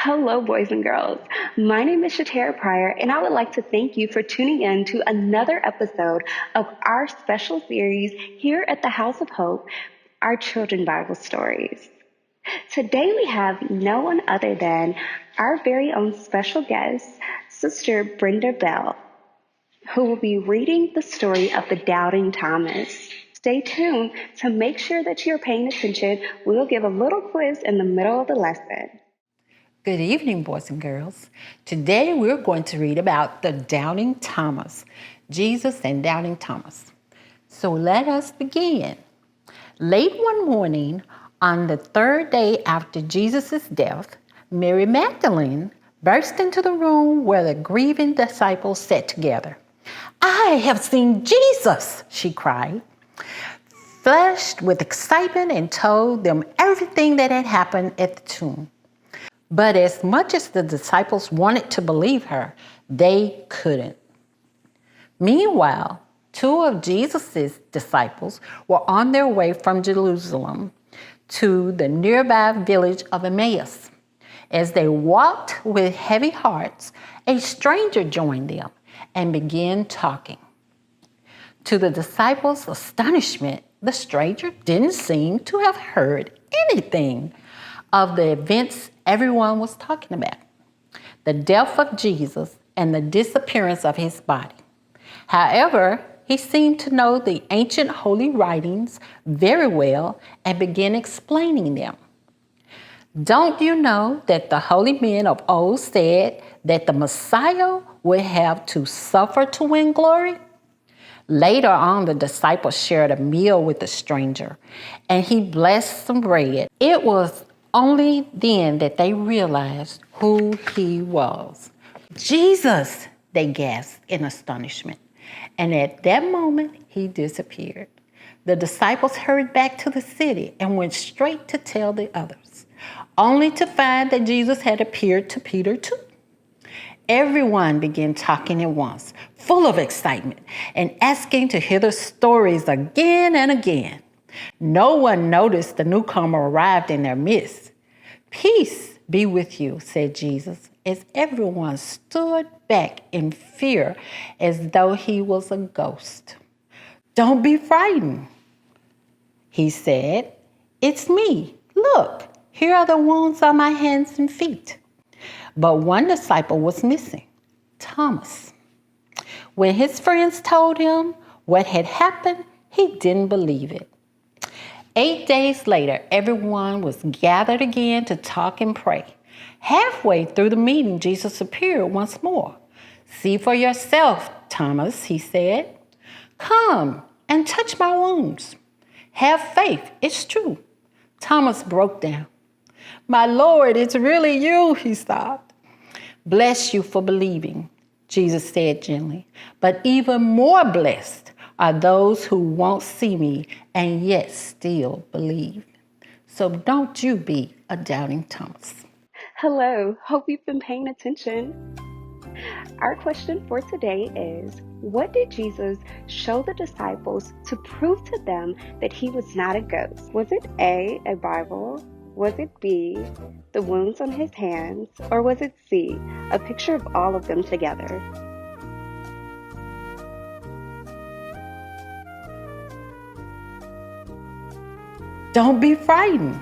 Hello, boys and girls. My name is Shatara Pryor, and I would like to thank you for tuning in to another episode of our special series here at the House of Hope, our Children Bible Stories. Today we have no one other than our very own special guest, Sister Brenda Bell, who will be reading the story of the Doubting Thomas. Stay tuned to make sure that you're paying attention. We'll give a little quiz in the middle of the lesson. Good evening, boys and girls. Today we're going to read about the Doubting Thomas, Jesus and Doubting Thomas. So let us begin. Late one morning, on the third day after Jesus' death, Mary Magdalene burst into the room where the grieving disciples sat together. "I have seen Jesus," she cried, flushed with excitement, and told them everything that had happened at the tomb. But as much as the disciples wanted to believe her, they couldn't. Meanwhile, two of Jesus' disciples were on their way from Jerusalem to the nearby village of Emmaus. As they walked with heavy hearts, a stranger joined them and began talking. To the disciples' astonishment, the stranger didn't seem to have heard anything of the events everyone was talking about, the death of Jesus and the disappearance of his body. However, he seemed to know the ancient holy writings very well and began explaining them. "Don't you know that the holy men of old said that the Messiah would have to suffer to win glory?" Later on, the disciples shared a meal with the stranger, and he blessed some bread. It was only then that they realized who he was. "Jesus!" they gasped in astonishment. And at that moment, he disappeared. The disciples hurried back to the city and went straight to tell the others, only to find that Jesus had appeared to Peter too. Everyone began talking at once, full of excitement, and asking to hear the stories again and again. No one noticed the newcomer arrived in their midst. "Peace be with you," said Jesus, as everyone stood back in fear as though he was a ghost. "Don't be frightened," he said. "It's me. Look, here are the wounds on my hands and feet." But one disciple was missing, Thomas. When his friends told him what had happened, he didn't believe it. 8 days later, everyone was gathered again to talk and pray. Halfway through the meeting, Jesus appeared once more. "See for yourself, Thomas," he said. "Come and touch my wounds. Have faith, it's true." Thomas broke down. "My Lord, it's really you," he sobbed. "Bless you for believing," Jesus said gently. "But even more blessed are those who won't see me and yet still believe. So don't you be a doubting Thomas." Hello, hope you've been paying attention. Our question for today is, what did Jesus show the disciples to prove to them that he was not a ghost? Was it A, a Bible? Was it B, the wounds on his hands? Or was it C, a picture of all of them together? "Don't be frightened,"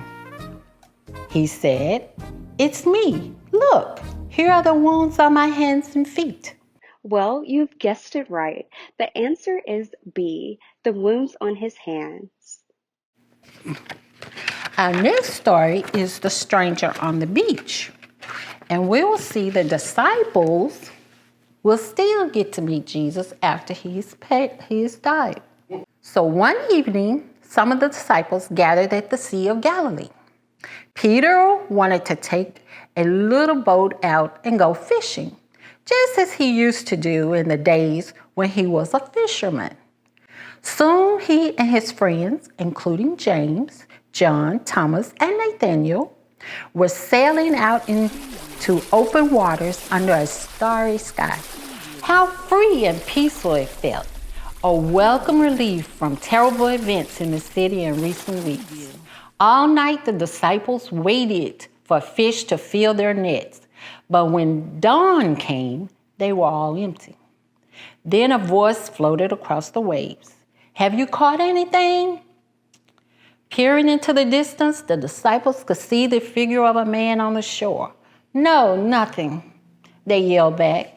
he said. "It's me. Look, here are the wounds on my hands and feet." Well, you've guessed it right. The answer is B, the wounds on his hands. Our next story is the stranger on the beach. And we will see the disciples will still get to meet Jesus after he's died. So one evening, some of the disciples gathered at the Sea of Galilee. Peter wanted to take a little boat out and go fishing, just as he used to do in the days when he was a fisherman. Soon he and his friends, including James, John, Thomas, and Nathaniel, were sailing out into open waters under a starry sky. How free and peaceful it felt. A welcome relief from terrible events in the city in recent weeks. All night the disciples waited for fish to fill their nets. But when dawn came, they were all empty. Then a voice floated across the waves. Have you caught anything? Peering into the distance, the disciples could see the figure of a man on the shore. No, nothing, they yelled back.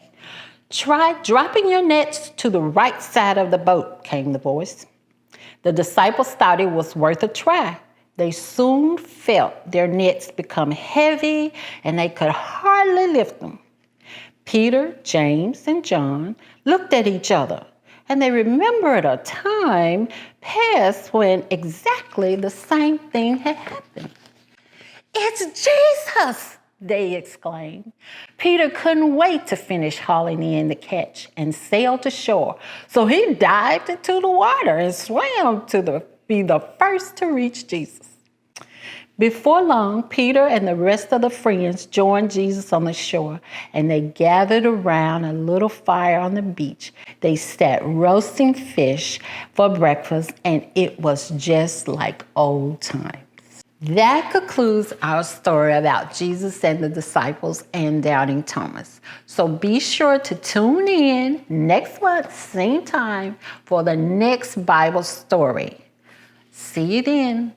Try dropping your nets to the right side of the boat, came the voice. The disciples thought it was worth a try. They soon felt their nets become heavy and they could hardly lift them. Peter, James, and John looked at each other and they remembered a time past when exactly the same thing had happened. It's Jesus, they exclaimed. Peter couldn't wait to finish hauling in the catch and sail to shore. So he dived into the water and swam to be the first to reach Jesus. Before long, Peter and the rest of the friends joined Jesus on the shore, and they gathered around a little fire on the beach. They sat roasting fish for breakfast, and it was just like old times. That concludes our story about Jesus and the disciples and doubting Thomas. So be sure to tune in next month, same time, for the next Bible story. See you then.